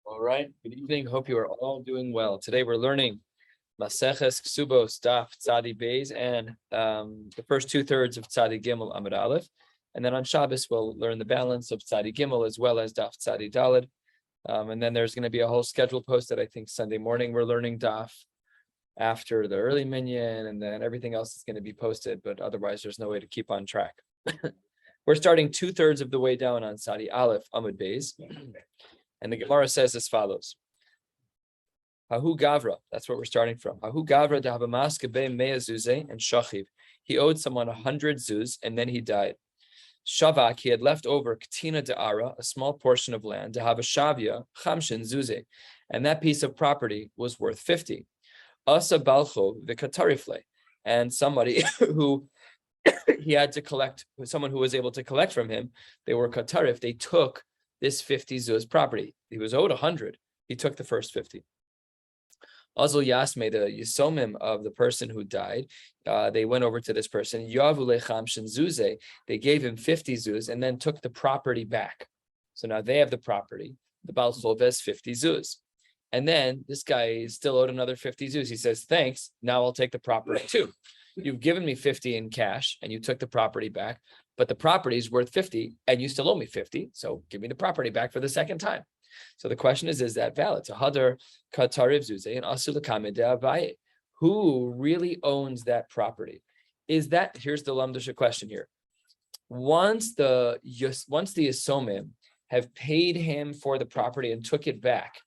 All right. Good evening. Hope you are all doing well. Today we're learning Maseches, Kesubos, Daf, Tzadi Beis, and the first 2/3 of Tzadi Gimel Amud Aleph. And then on Shabbos we'll learn the balance of Tzadi Gimel as well as Daf Tzadi Daled. And then there's going to be a whole schedule posted. I think Sunday morning we're learning Daf after the early minyan, and then everything else is going to be posted. But otherwise, there's no way to keep on track. We're starting 2/3 of the way down on Tzadi Aleph Amud Beis. And the Gemara says as follows. Hahu Gavra, that's what we're starting from. Hahu Gavra de Habamaske be mea zuze and shachiv. He owed someone 100 zuz and then he died. Shavak, he had left over Katina de Ara, a small portion of land, to have a Shavia, Chamshin zuze, and that piece of property was worth 50. Asa Balcho the Katarifle, and somebody who he had to collect, someone who was able to collect from him, they were Katarif, they took this 50 zuz property. He was owed 100. He took the first 50. Azul Yasme, the Yisomim of the person who died, they went over to this person. Yavule Chamshin Zuze. They gave him 50 zuz and then took the property back. So now they have the property. The Baal Chov has 50 zuz. And then this guy is still owed another 50 zuz. He says, thanks. Now I'll take the property too. You've given me 50 in cash and you took the property back, but the property is worth 50 and you still owe me 50. So give me the property back for the second time. So the question is that valid? Who really owns that property? Is that, here's the Lamdasha question here. Once the Yisomim have paid him for the property and took it back,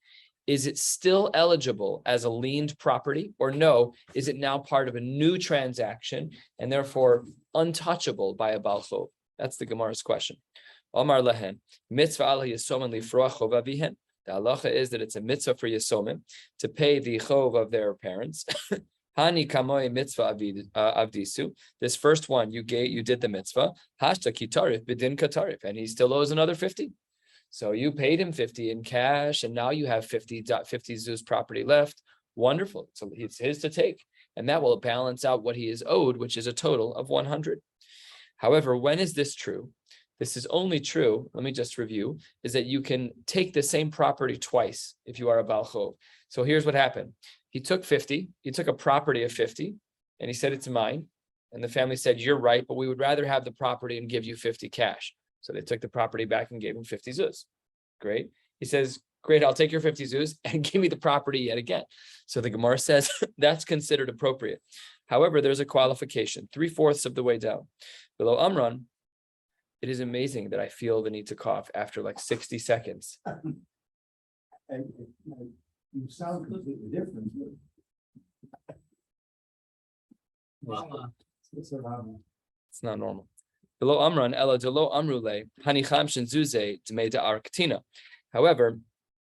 is it still eligible as a liened property, or no? Is it now part of a new transaction and therefore untouchable by a Baal Chov? That's the Gemara's question. Omar lehen mitzvah al yisomim lifroach chova vihen. The halacha is that it's a mitzvah for yisomim to pay the chov of their parents. Hani kamoi mitzvah avdisu. This first one you did the mitzvah. Hashta kitarif bidin katarif, and he still owes another 50. So you paid him 50 in cash, and now you have 50 zuz property left. Wonderful. So it's his to take, and that will balance out what he is owed, which is a total of 100. However, when is this true? This is only true, let me just review, is that you can take the same property twice if you are a Baal Chov. So here's what happened. He took 50, he took a property of 50, and he said, it's mine. And the family said, you're right, but we would rather have the property and give you 50 cash. So they took the property back and gave him 50 zuz. Great. He says, great, I'll take your 50 zuz and give me the property yet again. So the Gemara says that's considered appropriate. However, there's a qualification, 3/4 of the way down. Below Amran, it is amazing that I feel the need to cough after like 60 seconds. And you sound completely different. It's not normal. Below Amran, Ella Delo Amrule, Hani Chamshin Zuze, Dmei Da'ar Katina. However,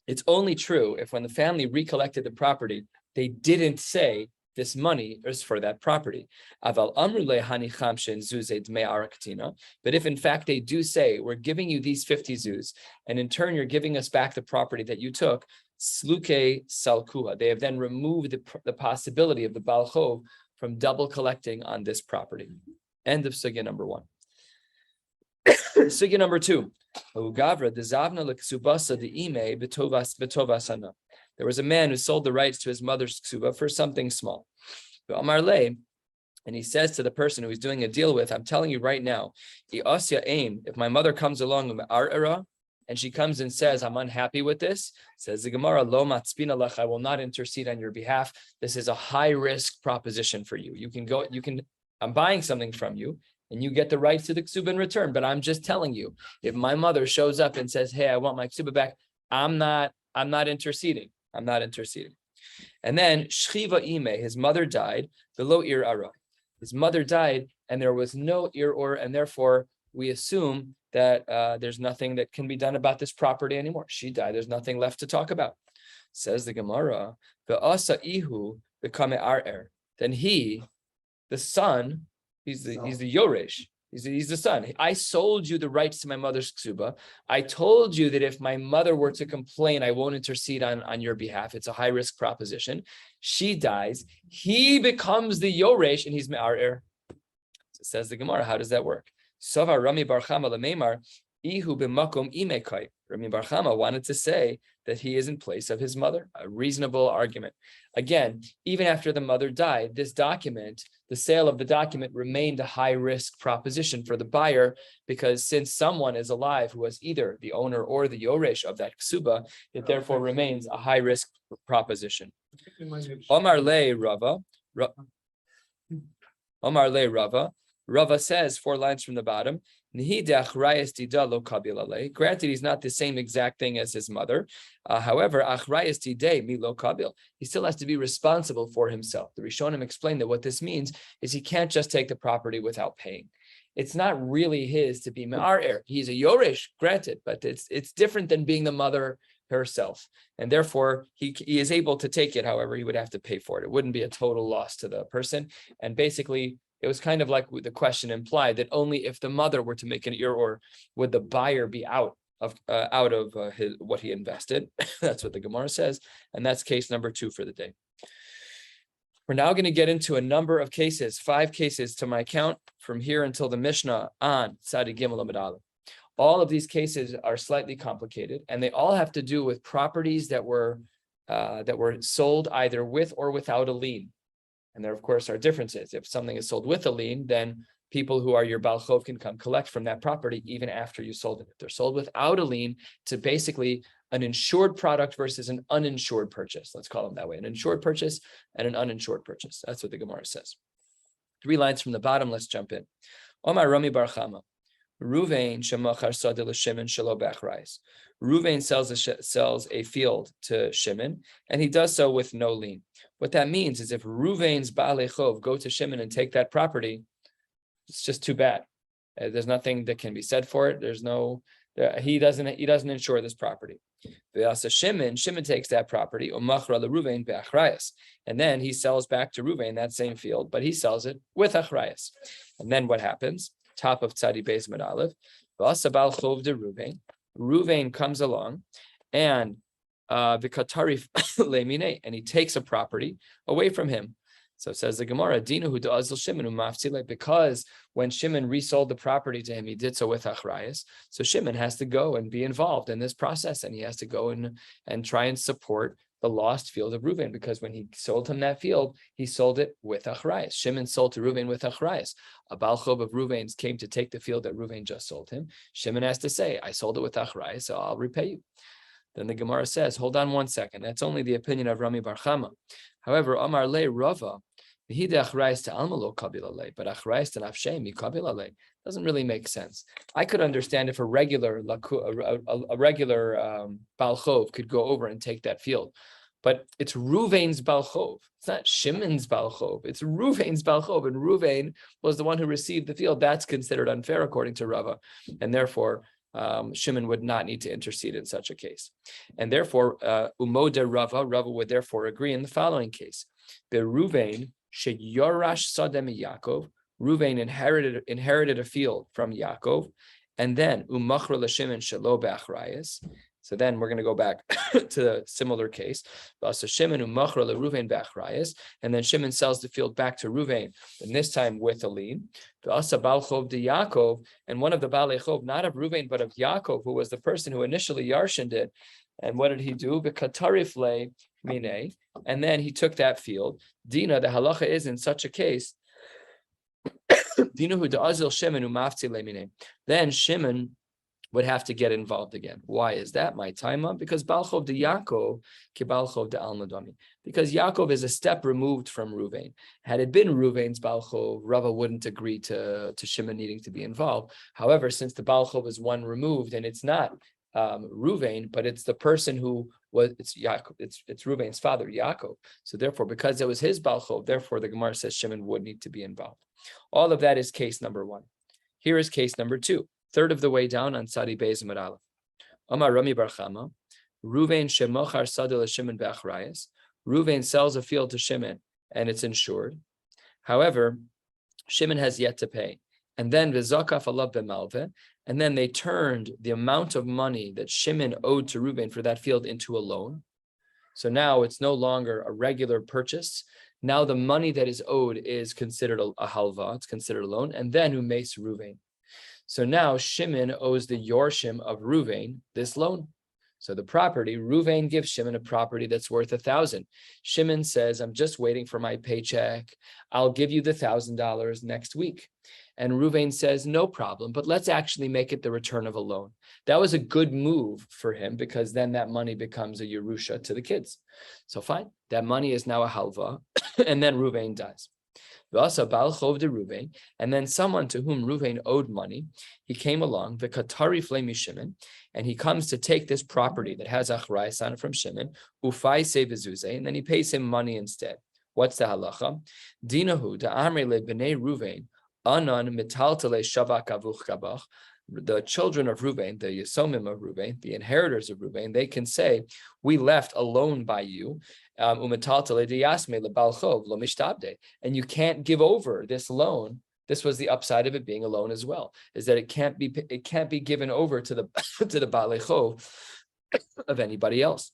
it's only true if when the family recollected the property, they didn't say this money is for that property. Aval Amrule Hani Chamshin Zuze Dmei Da'ar Katina. But if in fact they do say, we're giving you these 50 zuz, and in turn you're giving us back the property that you took, Sluke Salkuha. They have then removed the possibility of the Baal Chov from double collecting on this property. End of sugya number 1. Sugya number 2. There was a man who sold the rights to his mother's ksuba for something small. And he says to the person who he's doing a deal with, I'm telling you right now, if my mother comes along and she comes and says, I'm unhappy with this, says the Gemara, Lo matzpina lach, I will not intercede on your behalf. This is a high risk proposition for you. I'm buying something from you, and you get the rights to the ksuba in return. But I'm just telling you, if my mother shows up and says, hey, I want my ksuba back, I'm not interceding. I'm not interceding. And then Shchiva Ime, his mother died, below Ir Ara. His mother died, and there was no Ir Or, and therefore we assume that there's nothing that can be done about this property anymore. She died. There's nothing left to talk about. Says the Gemara, Ve'asa Ihu Bekame Ar. Then he, the son, he's the Yoresh. He's the son. I sold you the rights to my mother's ksuba. I told you that if my mother were to complain, I won't intercede on your behalf. It's a high risk proposition. She dies. He becomes the Yoresh, and he's Me'arer. So says the Gemara, how does that work? Sava Rami Bar Chama Lameimar, Ihu b'makom imekai. Rabbi Bar Chama wanted to say that he is in place of his mother, a reasonable argument. Again, even after the mother died, this document, the sale of the document remained a high-risk proposition for the buyer, because since someone is alive who was either the owner or the yoresh of that ksuba, it therefore remains a high-risk proposition. Omar le Rava, Omar le Rava, Rava says 4 lines from the bottom, granted, he's not the same exact thing as his mother. However, he still has to be responsible for himself. The Rishonim explained that what this means is he can't just take the property without paying. It's not really his to be ma'arer. He's a yoresh, granted, but it's different than being the mother herself. And therefore, he is able to take it. However, he would have to pay for it. It wouldn't be a total loss to the person. And basically, it was kind of like the question implied that only if the mother were to make an or would the buyer be out of his what he invested. That's what the Gemara says, and that's case number 2 for the day. We're now going to get into a number of cases, 5 cases to my count, from here until the Mishnah on Tzadi Gimel Amud Aleph. All of these cases are slightly complicated, and they all have to do with properties that were sold either with or without a lien. And there, of course, are differences. If something is sold with a lien, then people who are your Baal Chov can come collect from that property even after you sold it. If they're sold without a lien, to basically an insured product versus an uninsured purchase. Let's call them that way. An insured purchase and an uninsured purchase. That's what the Gemara says. 3 lines from the bottom, let's jump in. Omar Rami Bar Chama. Ruvain shemachar sadeh l'Shimon shelo b'achrayis. Ruvain sells a field to Shimon, and he does so with no lien. What that means is if Ruvain's Baalei Chov go to Shimon and take that property, it's just too bad. There's nothing that can be said for it. He doesn't insure this property. Shimon takes that property, and then he sells back to Ruvain that same field, but he sells it with achrayas. And then what happens? Top of Tzadi Beis Amud Aleph, V'asabal Chov de Ruvain. Ruvain comes along, and v'katarif lemine, and he takes a property away from him. So says the Gemara, Dinu hu'da'azil Shimon u'maftzile, because when Shimon resold the property to him, he did so with achrayas. So Shimon has to go and be involved in this process, and he has to go and try and support the lost field of Reuven, because when he sold him that field, he sold it with achrayas. Shimon sold to Reuven with achrayas. A Baal Chov of Reuven's came to take the field that Reuven just sold him. Shimon has to say, I sold it with achrayas, so I'll repay you. Then the Gemara says, hold on one second. That's only the opinion of Rami Bar Chama. However, Amar le Rava, but achrayas to alma kabila le, but achrayas to nafshem kabila le doesn't really make sense. I could understand if a regular Baal Chov could go over and take that field, but it's Reuven's Baal Chov. It's not Shimon's Baal Chov. It's Reuven's Baal Chov, and Reuven was the one who received the field. That's considered unfair according to Rava, and therefore Shimon would not need to intercede in such a case. And therefore, Umoda Rava would therefore agree in the following case: the Reuven sheyorash sadeh mi Yaakov. Reuven inherited a field from Yaakov, and then umachra l'Shimon shelo be'achrayas. So then we're going to go back to a similar case. So Shimon umachra leReuven be'achrayas, and then Shimon sells the field back to Reuven, and this time with a lien. Asa Baal Chov de Yaakov, and one of the Baalei Chov, not of Reuven but of Yaakov, who was the person who initially yarshined it. And what did he do? B'katarif le mine, and then he took that field. Dina, the halacha is in such a case. Then Shimon would have to get involved again. Why is that? My time up, because Baal Chov de Yaakov ki Baal Chov de Alma Dami. Because Yaakov is a step removed from Reuven. Had it been Reuven's Baal Chov, Rava wouldn't agree to Shimon needing to be involved. However, since the Baal Chov is one removed, and it's not Reuven, but it's the person who it's Yaakov, it's Reuven's father, Yaakov. So therefore, because it was his Baal Chov, therefore the Gemara says Shimon would need to be involved. All of that is case number 1. Here is case number 2. Third of the way down on Tzadi Beis Amud Aleph. Amar Rami Bar Chama, Reuven shemochar sadeh l'Shimon be'achrayas. Reuven sells a field to Shimon, and it's insured. However, Shimon has yet to pay. And then v'zakaf alav b'malveh, and then they turned the amount of money that Shimon owed to Reuven for that field into a loan. So now it's no longer a regular purchase. Now the money that is owed is considered a halva, it's considered a loan, and then umeis Reuven. So now Shimon owes the Yorshim of Ruvain this loan. So the property, Ruvain gives Shimon a property that's worth 1,000. Shimon says, I'm just waiting for my paycheck. I'll give you the $1,000 next week. And Ruvain says, no problem, but let's actually make it the return of a loan. That was a good move for him because then that money becomes a Yerusha to the kids. So fine, that money is now a halva, and then Ruvain dies. And then someone to whom Ruvain owed money, he came along, the Katari Flemi Shimon, and he comes to take this property that has Achrais on it from Shimon, Ufai Sevizuze, and then he pays him money instead. What's the halacha? Dinahu da Amre le b'nei Ruvain, Anan mitaltale shavak avuch kabach. The children of Ruvain, the Yisomim of Ruvain, the inheritors of Ruvain, they can say, we left a loan by you, and you can't give over this loan. This was the upside of it being a loan as well, is that it can't be given over to the to the Baalei Chov of anybody else.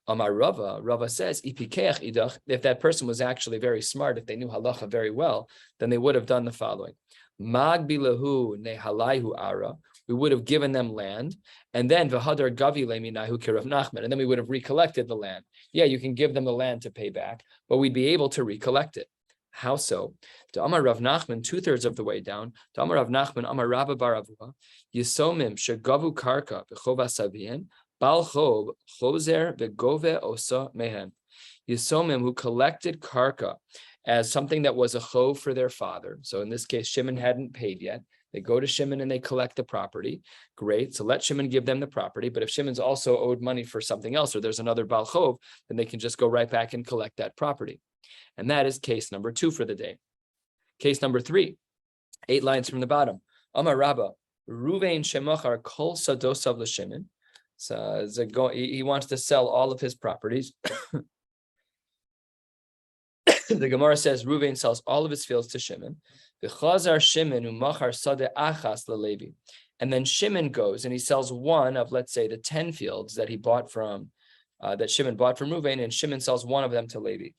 Amar Rava says, if that person was actually very smart, if they knew halacha very well, then they would have done the following. Magbilahu nehalayhu ara. We would have given them land, and then v'hadar gavi leminahu kirav Nachman, and then we would have recollected the land. Yeah, you can give them the land to pay back, but we'd be able to recollect it. How so? To Amar Rav Nachman, 2/3 of the way down. To Amar Rav Nachman, Amar Rabba bar Avuha, Yisomim shegavu karka v'chova savian bal chov chozer v'gove osa mehen. Yisomim who collected karka as something that was a chov for their father. So in this case, Shimon hadn't paid yet. They go to Shimon and they collect the property. Great. So let Shimon give them the property. But if Shimon's also owed money for something else, or there's another Baal Chov, then they can just go right back and collect that property. And that is case number 2 for the day. Case number 3, 8 lines from the bottom. Amar Rabba, Ruvain shemachar kol sadosav l'Shimon. So he wants to sell all of his properties. The Gemara says Ruvain sells all of his fields to Shimon. V'chazar Shimon umachar sadeh achas leLevi. And then Shimon goes and he sells one of, let's say, the 10 fields that he bought from, that Shimon bought from Ruvain, and Shimon sells one of them to Levi.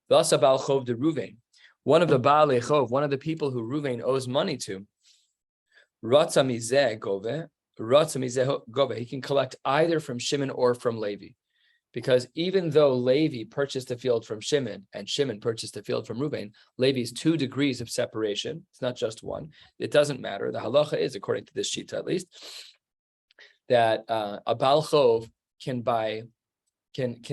V'asa Baal Chov de Ruvain, one of the Baalei Chov, one of the people who Ruvain owes money to, Ratza mizeh gove, he can collect either from Shimon or from Levi. Because even though Levi purchased a field from Shimon and Shimon purchased a field from Ruvain, Levi's 2 degrees of separation. It's not just one. It doesn't matter. The halacha is, according to this shita at least, that a Baal Chov can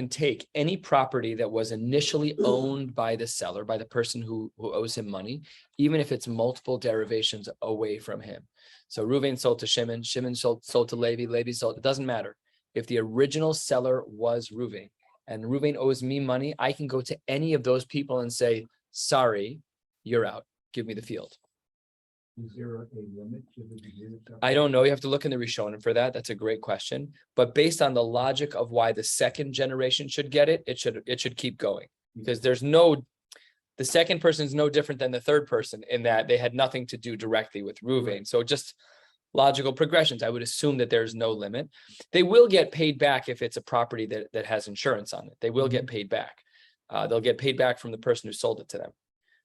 take any property that was initially owned by the seller, by the person who owes him money, even if it's multiple derivations away from him. So Ruvain sold to Shimon, Shimon sold to Levi, Levi sold. It doesn't matter. If the original seller was Ruvain and Ruvain owes me money, I can go to any of those people and say, sorry, you're out. Give me the field. Is there a limit to the degree of I don't know. You have to look in the Rishonim for that. That's a great question. But based on the logic of why the second generation should get it, it should keep going. Because the second person is no different than the third person in that they had nothing to do directly with Ruvain. So just logical progressions. I would assume that there's no limit. They will get paid back if it's a property that has insurance on it. They will get paid back. They'll get paid back from the person who sold it to them.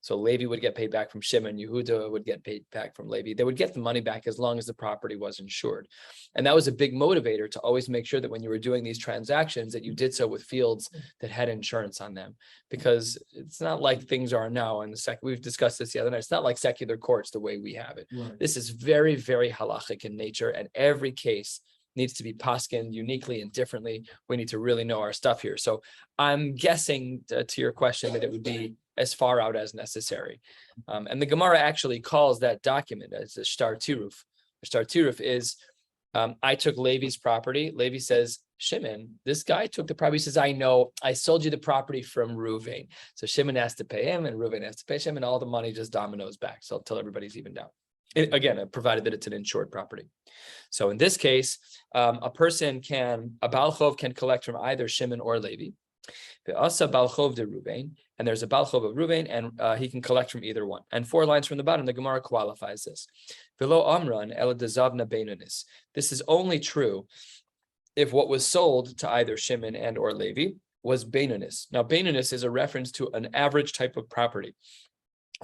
So Levi would get paid back from Shimon, Yehuda would get paid back from Levi. They would get the money back as long as the property was insured. And that was a big motivator to always make sure that when you were doing these transactions that you did so with fields that had insurance on them. Because it's not like things are now in the we've discussed this the other night. It's not like secular courts the way we have it. Right. This is very, very halachic in nature, and every case needs to be paskined uniquely and differently. We need to really know our stuff here. So I'm guessing to your question that it would be as far out as necessary. And the Gemara actually calls that document as a shtar tiruf. A shtar tiruf is, I took Levi's property. Levi says, Shimon, this guy took the property. He says, I know, I sold you the property from Ruvain. So Shimon has to pay him and Ruvain has to pay Shimon, and all the money just dominoes back. So until everybody's evened out. Again, provided that it's an insured property. So in this case, a Baal Chov can collect from either Shimon or Levi. Asa Baal Chov de Ruvain, and there's a Baal Chov of Ruvain, and he can collect from either one. And 4 lines from the bottom, the Gemara qualifies this. V'lo amran ela dezavna beinonis. This is only true if what was sold to either Shimon and or Levi was beinonis. Now, beinonis is a reference to an average type of property.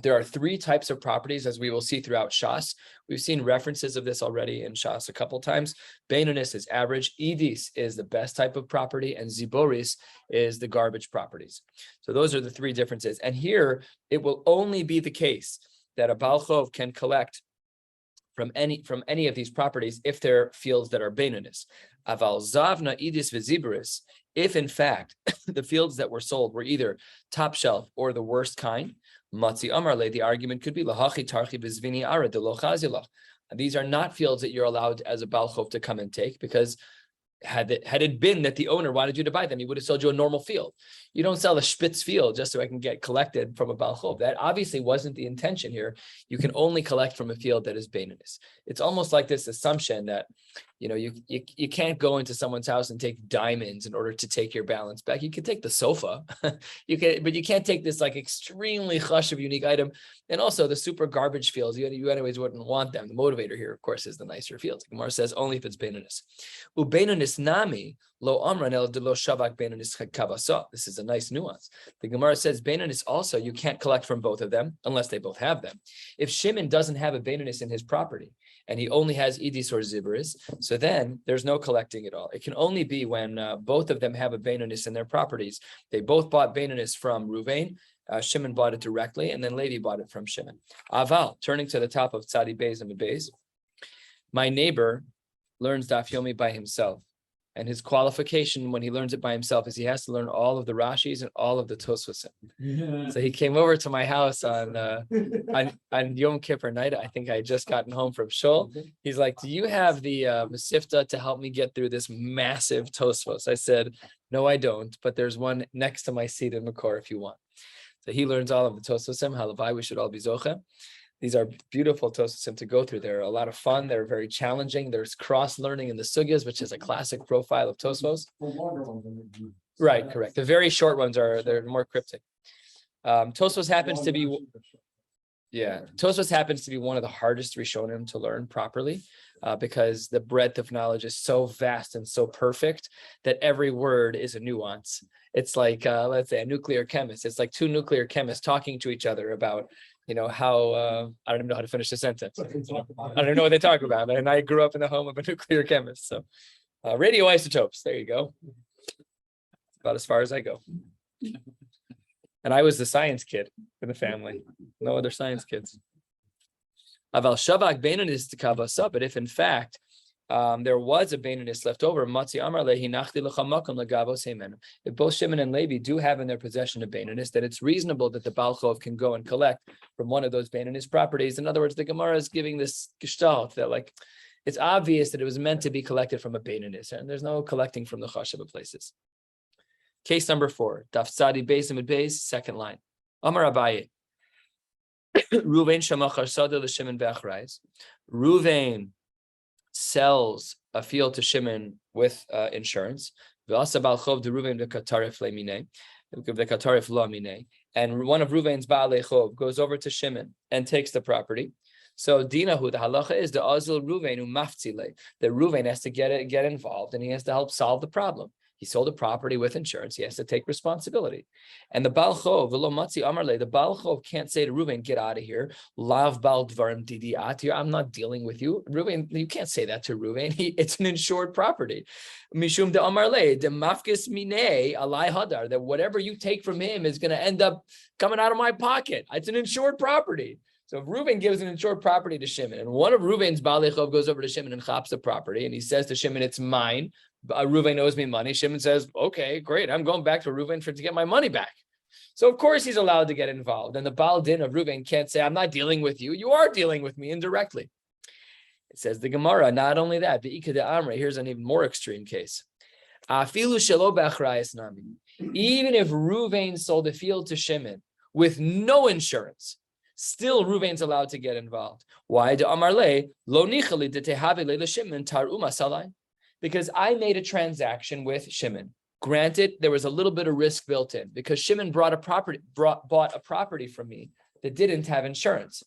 There are three types of properties, as we will see throughout Shas. We've seen references of this already in Shas a couple times. Beinonis is average, Idis is the best type of property, and Ziboris is the garbage properties. So those are the three differences. And here, it will only be the case that a Baal Chov can collect from any of these properties if they're fields that are Beinonis. Aval Zavna, Idis, Viziboris, if in fact the fields that were sold were either top shelf or the worst kind, Matzi Amarle, the argument could be Lahachi Tarchi Bizvini Ara de Lochazilach. These are not fields that you're allowed as a Baal Chov to come and take, because had it been that the owner wanted you to buy them, he would have sold you a normal field. You don't sell a Spitz field just so I can get collected from a Baal Chov. That obviously wasn't the intention here. You can only collect from a field that is Beinonis. It's almost like this assumption that, you can't go into someone's house and take diamonds in order to take your balance back. You can take the sofa, but you can't take this like extremely chashuv unique item. And also the super garbage fields, you anyways wouldn't want them. The motivator here, of course, is the nicer fields. Gemara says only if it's Beinonis. Ubeinonis nami lo amran el de lo shavak Beinonis kabasa. This is a nice nuance. The Gemara says Beinonis also, you can't collect from both of them unless they both have them. If Shimon doesn't have a Beinonis in his property, and he only has Idis or Ziboris, so then there's no collecting at all. It can only be when both of them have a Beinonis in their properties. They both bought Beinonis from Ruvain, Shimon bought it directly, and then Levi bought it from Shimon. Aval, turning to the top of Tzadi Beis and Beis, my neighbor learns Daf Yomi by himself. And his qualification when he learns it by himself is he has to learn all of the Rashis and all of the Tosfosim. Yeah. So he came over to my house on Yom Kippur night. I think I had just gotten home from Shul. He's like, do you have the Masifta to help me get through this massive Tosfos? I said, no, I don't, but there's one next to my seat in Makor if you want. So he learns all of the Tosfosim. Halavai, we should all be Zocha. These are beautiful Tosfosim to go through. They're a lot of fun. They're very challenging. There's cross-learning in the Sugyas, which is a classic profile of Tosfos. Right, correct. The very short ones they're more cryptic. Tosfos happens to be one of the hardest Rishonim to learn properly, because the breadth of knowledge is so vast and so perfect that every word is a nuance. It's like, let's say, a nuclear chemist. It's like two nuclear chemists talking to each other about how I don't even know how to finish the sentence. I don't even know what they talk about. And I grew up in the home of a nuclear chemist. So radioisotopes, there you go. About as far as I go. And I was the science kid in the family. No other science kids. Aval Shavak Beinonis to Kavasa, but if in fact there was a Beinonis left over, Matzi Amar Lehi Nachti L'chamakam L'Gavos Hemen. If both Shimon and Levi do have in their possession a Beinonis, then it's reasonable that the Baal Chov can go and collect from one of those Beinonis properties. In other words, the Gemara is giving this gestalt that it's obvious that it was meant to be collected from a Beinonis, and there's no collecting from the Chashava places. Case number 4, Daf Tzadi Beis and Beis, second line. Amar Abaye. Ruvain Shamachar Sada L'Shimon Be'achrayis. Ruvain sells a field to Shimon with insurance. And one of Ruvain's Baalei Chov goes over to Shimon and takes the property. So Dinahu, the halacha is the Azil Ruvain Maftzile. The Ruvain has to get involved and he has to help solve the problem. He sold a property with insurance. He has to take responsibility. And the Baal Chov, the Baal Chov can't say to Reuven, get out of here. Lav Baal Dvarim Didi Atir. I'm not dealing with you. Reuven, you can't say that to Reuven. It's an insured property. Mishum de Amarle, de Mafkis Mine, Alai Hadar, that whatever you take from him is going to end up coming out of my pocket. It's an insured property. So if Reuven gives an insured property to Shimon, and one of Reuven's Baalei Chov goes over to Shimon and chops the property, and he says to Shimon, it's mine. Reuven owes me money. Shimon says, okay, great. I'm going back to Reuven to get my money back. So of course he's allowed to get involved. And the Baal Din of Reuven can't say, I'm not dealing with you. You are dealing with me indirectly. It says the Gemara, not only that, the Ika de Amre, here's an even more extreme case. Even if Reuven sold a field to Shimon with no insurance, still Reuven's allowed to get involved. Why? De Amarle, lo nichali de tehave le Shimon tar umasalai. Because I made a transaction with Shimon. Granted, there was a little bit of risk built in because Shimon bought a property from me that didn't have insurance.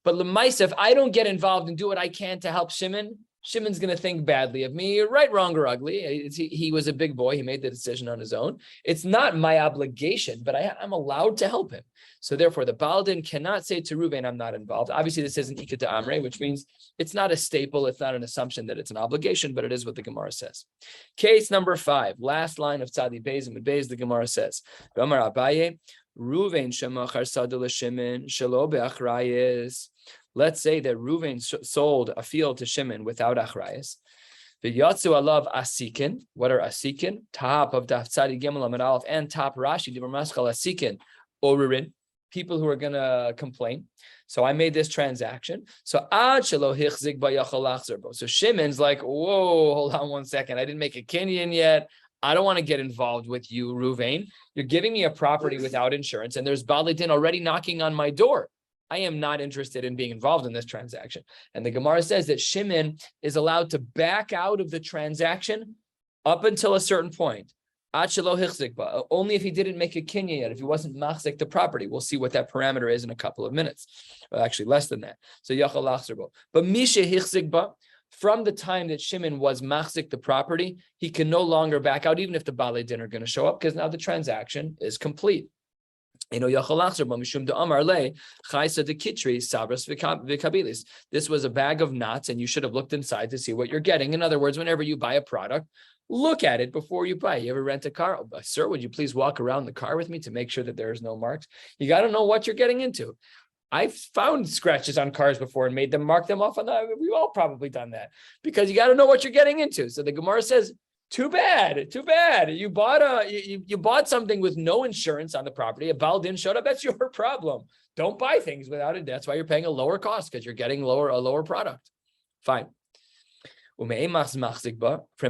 But Lemaisa, if I don't get involved and do what I can to help Shimon, Shimon's going to think badly of me, right, wrong, or ugly. He was a big boy. He made the decision on his own. It's not my obligation, but I'm allowed to help him. So therefore, the Baal Din cannot say to Reuven, I'm not involved. Obviously, this isn't Ika to Amre, which means it's not a staple. It's not an assumption that it's an obligation, but it is what the Gemara says. Case number 5, last line of Tzadi Beis and Beis, the Gemara says, Amar Abaye, Reuven shemachar sadul Shimon shelo be'achrayis. Let's say that Reuven sold a field to Shimon without achrayis. V'yatzu alav asikin. What are asikin? Top of Daf Tzadi Gimel Amud Aleph and top Rashi Dibur Maskal asikin orurin. People who are going to complain. So I made this transaction. So ad shelo hichzik ba'yachal lachzer bo. So Shimon's like, whoa, hold on one second. I didn't make a kinyan yet. I don't want to get involved with you, Reuven. You're giving me a property without insurance, and there's Baal Din already knocking on my door. I am not interested in being involved in this transaction. And the Gemara says that Shimon is allowed to back out of the transaction up until a certain point. Only if he didn't make a kinyan yet, if he wasn't machzik the property. We'll see what that parameter is in a couple of minutes. Well, actually, less than that. So yachal lachzer bo. But misha hichzik ba, from the time that Shimon was machzik the property, he can no longer back out, even if the Balei Din are going to show up, because now the transaction is complete. This was a bag of nuts, and you should have looked inside to see what you're getting. In other words, whenever you buy a product, look at it before you buy. You ever rent a car? Oh, sir, would you please walk around the car with me to make sure that there is no marks? You got to know what you're getting into. I've found scratches on cars before and made them mark them off on the. We've all probably done that because you got to know what you're getting into. So the Gemara says, too bad. You bought something with no insurance on the property. A Baal Din showed up. That's your problem. Don't buy things without it. That's why you're paying a lower cost, because you're getting a lower product. Fine. From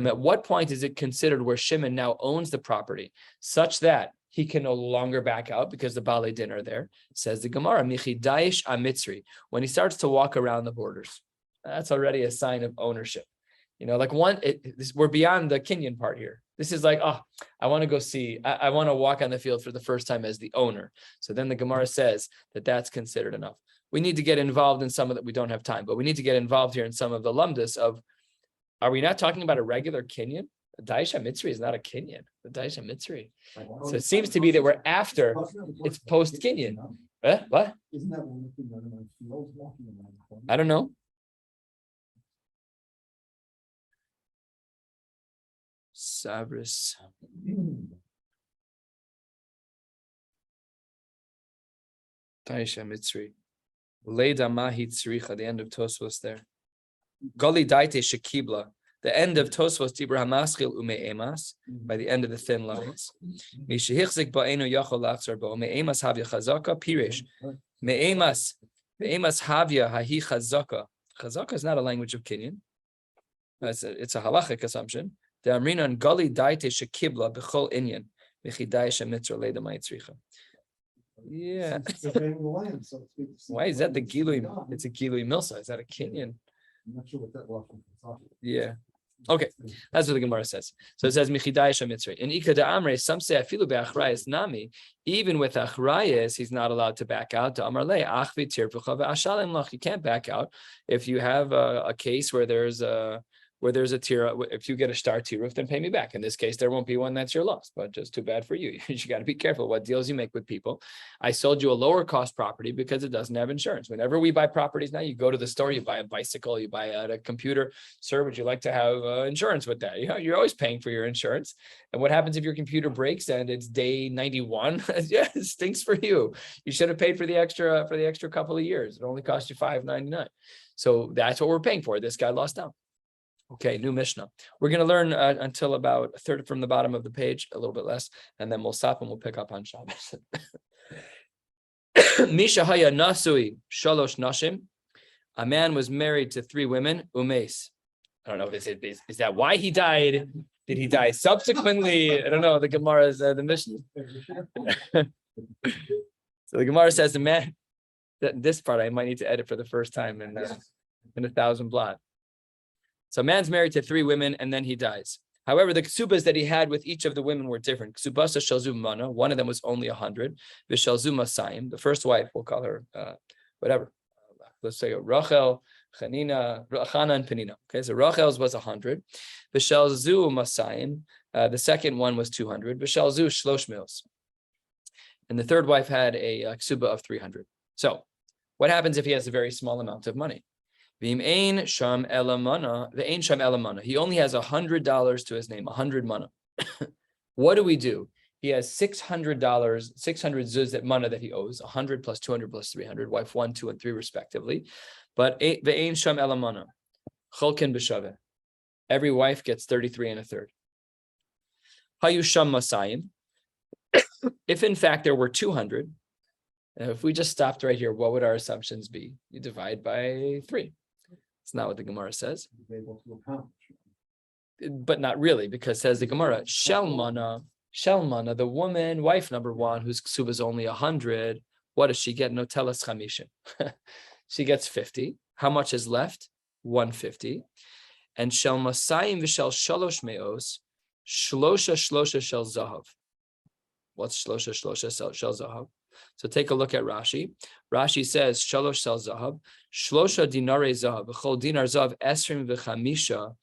at what point is it considered where Shimon now owns the property such that he can no longer back out because the Balei Din are there? Says the Gemara, Michidaish Amitzri, when he starts to walk around the borders. That's already a sign of ownership. We're beyond the kinyan part here. This is like, I want to go see, I want to walk on the field for the first time as the owner. So then the Gemara says that that's considered enough. We need to get involved in some of that. We don't have time, but we need to get involved here in some of the lumdus of, are we not talking about a regular kinyan? The Daisha Mitzri is not a kinyan. The Daisha Mitzri. So it seems to be that we're after, it's post kinyan. What? Isn't that one of the things on fields walking around? I don't know. Sabris. Daisha Mitzri. Leida Mahi Tzricha, the end of Tosfos there. Gali Daite Shekibla, the end of Tosfos Tibur Hamaschil Ume'emas, by the end of the thin lines. Mishichzik Ba'enu Yachol Lachzar Bo, Me'emas Havya Chazaka, Pirish. Me'emas Havya Hahi Chazaka. Chazaka is not a language of Kenyan. It's a halachic assumption. The Amrinan Gali Daite Shekibla Bechol Inyan, Michidaisha Mitzra Leida Maitzricha. Yeah. Why is that the Gilui? It's a Gilui Milsa. Is that a Kenyan? I'm not sure what that was. Yeah. Okay. That's what the Gemara says. So it says Michidaisha Mitzri. In Ika da Amre, some say Afilu be'achrayas nami. Even with achrayas, he's not allowed to back out. To Amarle achvi tirpucha ve'ashalim lach. You can't back out if you have a case where there's a tira. If you get a star tiruf, then pay me back. In this case, there won't be one. That's your loss. But just too bad for you. You got to be careful what deals you make with people. I sold you a lower cost property because it doesn't have insurance. Whenever we buy properties now, you go to the store, you buy a bicycle, you buy a computer. Sir, would you like to have insurance with that? You're always paying for your insurance. And what happens if your computer breaks and it's day 91? Yeah, it stinks for you. You should have paid for the extra couple of years. It only cost you $5.99. So that's what we're paying for. This guy lost out. Okay, new Mishnah. We're going to learn until about a third from the bottom of the page, a little bit less, and then we'll stop and we'll pick up on Shabbos. Misha haya nasui shalosh nashim. A man was married to 3 women. Umeis. I don't know if is that why he died. Did he die subsequently? I don't know. The Gemara's the Mishnah. So the Gemara says the man. This part I might need to edit for the first time in 1,000 blot. So a man's married to 3 women and then he dies. However, the Kesubos that he had with each of the women were different. Kesubos shalzu mana, one of them was only 100. Vishalzu masayim, the first wife, we'll call her whatever. Let's say Rachel, Chanina, Chana, and Penina. Okay, so Rachel's was 100. B'shel zu Masayim. The second one was 200. B'shel zu Shlosh Meos. And the third wife had a ksuba of 300. So what happens if he has a very small amount of money? He only has $100 to his name, 100 mana. What do? He has $600, 600 zuz that mana that he owes, 100 plus 200 plus 300, wife 1, 2, and 3 respectively. But ve'ein sham elamana, cholken b'shaveh. Every wife gets 33 and a third. Hayu sham masayim. If in fact there were 200, if we just stopped right here, what would our assumptions be? You divide by 3. It's not what the Gemara says. But not really, because says the Gemara, Shelmana, the woman, wife number 1, whose ksuba is only 100, what does she get? Notelas chamishim. She gets 50. How much is left? 150. And shel masayim v'shel shalosh meos, shlosha shel zahav. What's shlosha shel zahav? So take a look at Rashi. Rashi says shalosh shel zahav, shlosha dinare zahav, v'chol dinar zahav esrim v'chamisha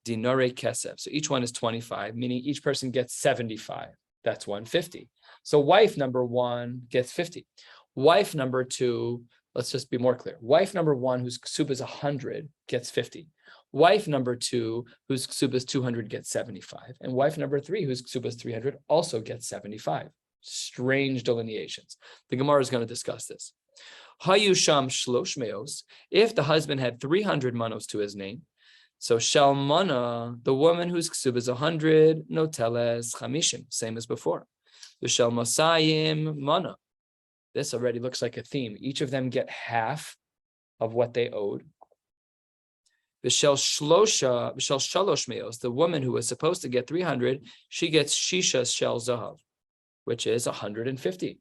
dinare kesef. So each one is 25, meaning each person gets 75. That's 150. So wife number 1 gets 50. Wife number 2, let's just be more clear. Wife number 1, whose ksuba is 100, gets 50. Wife number 2, whose ksuba is 200, gets 75. And wife number 3, whose ksuba is 300, also gets 75. Strange delineations. The Gemara is going to discuss this. Hayu sham shlosh meos. If the husband had 300 manos to his name, so shalmana, the woman whose ksuba is 100, noteles chamishim, same as before. The shalmasayim mana. This already looks like a theme. Each of them get half of what they owed. B'shel shalosh meos, the woman who was supposed to get 300, she gets shisha shel zahav, which is 150.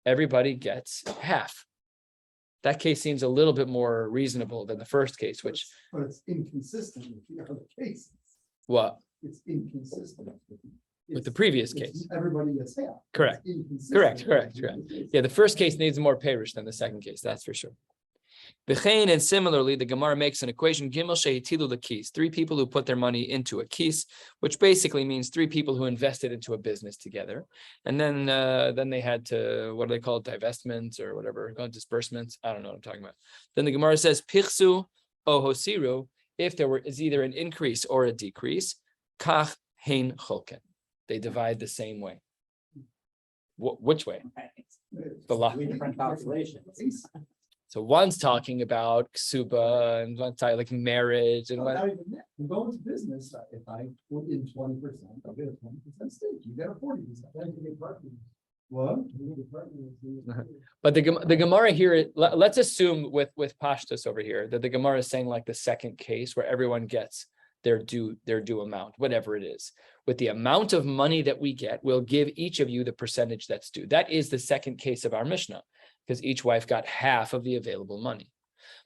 Everybody gets half. That case seems a little bit more reasonable than the first case, which. But it's inconsistent with the other cases. What? It's inconsistent With the previous case. Everybody gets half. Correct. Correct. Yeah, the first case needs more parish than the second case, that's for sure. And similarly, the Gemara makes an equation, Gimel Shehitilu the keys, 3 people who put their money into a keys, which basically means 3 people who invested into a business together. And then they had to, what do they call it, divestments or whatever, disbursements. I don't know what I'm talking about. Then the Gemara says, Pichsu o hosiru, if there is either an increase or a decrease, kach hein cholken. They divide the same way. Which way? The law. Different calculations. So one's talking about ksuba and one's talking like marriage and what. Not even that. You go into business, if I put in 20%, I'll get a 20% stake. You get a 40%. Then you get partners. What? But the Gemara here, let's assume with Pashtus over here that the Gemara is saying like the second case where everyone gets their due amount, whatever it is. With the amount of money that we get, we'll give each of you the percentage that's due. That is the second case of our Mishnah, because each wife got half of the available money.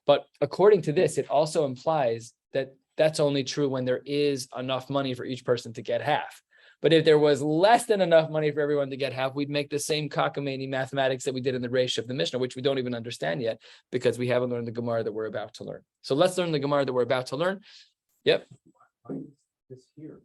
But according to this, it also implies that that's only true when there is enough money for each person to get half. But if there was less than enough money for everyone to get half, we'd make the same cockamamie mathematics that we did in the Reish of the Mishnah, which we don't even understand yet because we haven't learned the Gemara that we're about to learn. So let's learn the Gemara that we're about to learn. Yep. Why is this here?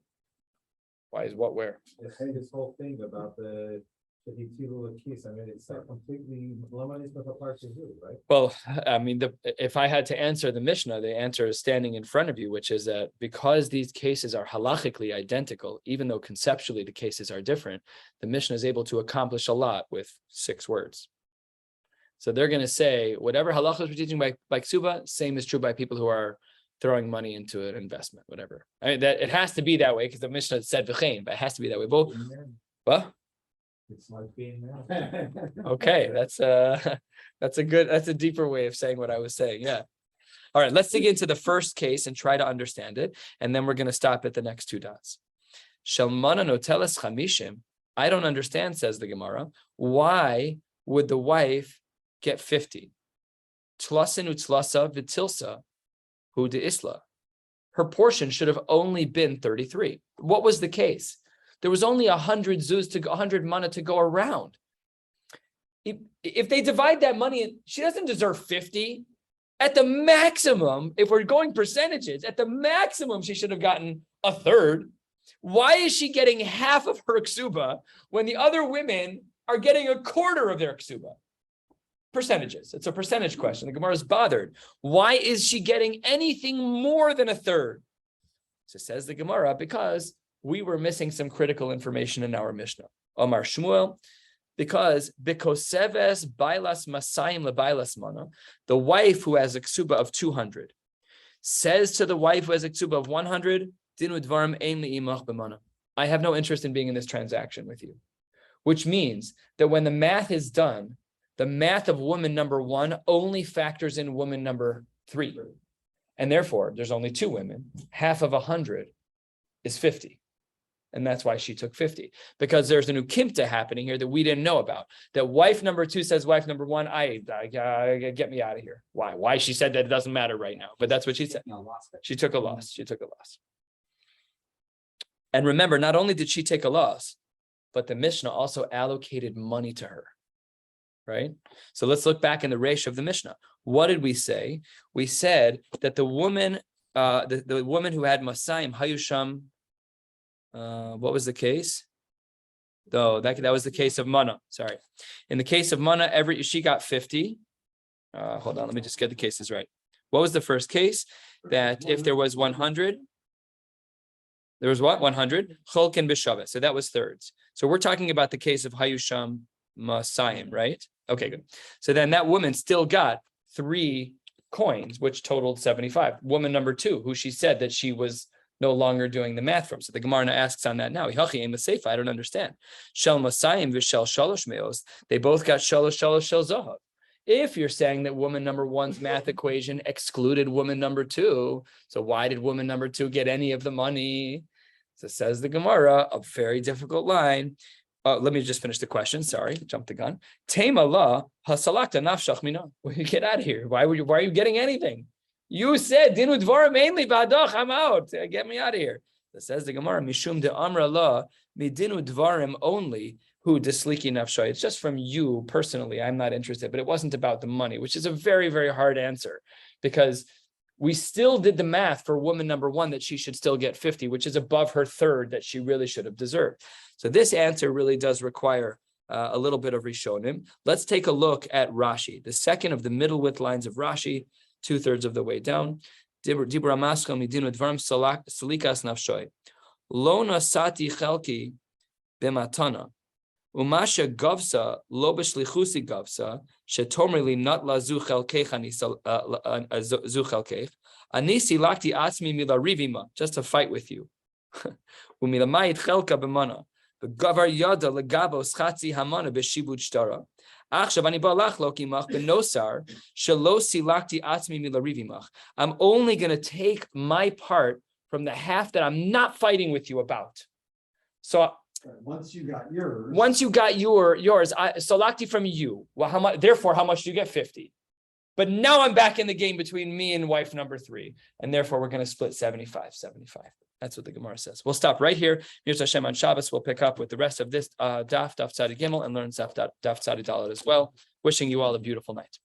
Why is what where? This whole thing about the keys. I mean, it's not completely apart to you, right? Well, I mean, if I had to answer the Mishnah, the answer is standing in front of you, which is that because these cases are halachically identical, even though conceptually the cases are different, the Mishnah is able to accomplish a lot with 6 words. So they're going to say whatever halachas we're teaching by Ksuba, same is true by people who are throwing money into an investment, whatever. I mean, that it has to be that way because the Mishnah said v'chein, but it has to be that way. Both. What? It's like being there. Okay, that's a deeper way of saying what I was saying. Yeah. All right, let's dig into the first case and try to understand it, and then we're going to stop at the next 2 dots. Shalmana noteles chamishim. I don't understand, says the Gemara. Why would the wife get 50? Tlasin utlasa v'tilsa hu de isla. Her portion should have only been 33. What was the case? There was only 100 zuz to 100 mana to go around. If they divide that money, she doesn't deserve 50. At the maximum, if we're going percentages, at the maximum, she should have gotten a third. Why is she getting half of her ksuba when the other women are getting a quarter of their ksuba? Percentages. It's a percentage question. The Gemara is bothered. Why is she getting anything more than a third? So says the Gemara, because we were missing some critical information in our Mishnah. Omar Shmuel, because Bikoseves Bailas Masayim LeBailas Mana, the wife who has a ksuba of 200, says to the wife who has a ksuba of 100, Dinu Dvarim Ein Le'imach B'mana. I have no interest in being in this transaction with you. Which means that when the math is done, the math of woman number 1 only factors in woman number 3. And therefore, there's only 2 women. Half of 100 is 50. And that's why she took 50. Because there's a new kimta happening here that we didn't know about. That wife number 2 says wife number 1, get me out of here. Why? Why? She said that it doesn't matter right now. But that's what she said. She took a loss. She took a loss. And remember, not only did she take a loss, but the Mishnah also allocated money to her. Right? So let's look back in the Reish of the Mishnah. What did we say? We said that the woman, the woman who had Masayim, Hayusham, what was the case? Though that was the case of Mana. Sorry. In the case of Mana, she got 50. Hold on, let me just get the cases right. What was the first case? That if there was 100, there was what? 100? Cholkin b'shaveh. So that was thirds. So we're talking about the case of Hayusham Masayim, right? Okay, good. So then that woman still got 3 coins, which totaled 75. Woman number 2, who she said that she was no longer doing the math from. So the Gemara asks on that now. I don't understand. Shel Masayim v'shel shalosh meos. They both got shalosh shel zahav. If you're saying that woman number 1's math equation excluded woman number 2, so why did woman number 2 get any of the money? So says the Gemara, a very difficult line. Let me just finish the question. Sorry, jumped the gun. Tema la hasalakta nafshach mina. Get out of here. Why are you getting anything? You said dinu dvarim mainly ba'adach. I'm out. Get me out of here. That says the Gemara mishum de amra la midinu dvarim only who desliki nafshay. It's just from you personally. I'm not interested. But it wasn't about the money, which is a very, very hard answer because we still did the math for woman number 1 that she should still get 50, which is above her third that she really should have deserved. So this answer really does require a little bit of Rishonim. Let's take a look at Rashi, the second of the middle width lines of Rashi, 2/3 of the way down. Dibra maschal midinu dvarim salikas nafshoy. Lo nasati chelki b'matana. Umasha gavsa lo b'shlichusi gavsa shetomrili not la zu chelkech zu chelkech ani silakti atzmi mila rivima, just to fight with you. Umilamayit chelka b'mana b'gavar yada legabos chatzi hamana b'shibud shtara. Achshav ani balach lo kimach b'nosar shelo silakti atzmi mila rivimach. I'm only going to take my part from the half that I'm not fighting with you about. So once you got yours. Once you got yours, salakti from you. Well, how much? Therefore, how much do you get? 50. But now I'm back in the game between me and wife number 3, and therefore we're going to split 75. That's what the Gemara says. We'll stop right here. Here's Hashem on Shabbos. We'll pick up with the rest of this Daf Tzadi Gimel, and learn Daf Tzadi Dalet as well. Wishing you all a beautiful night.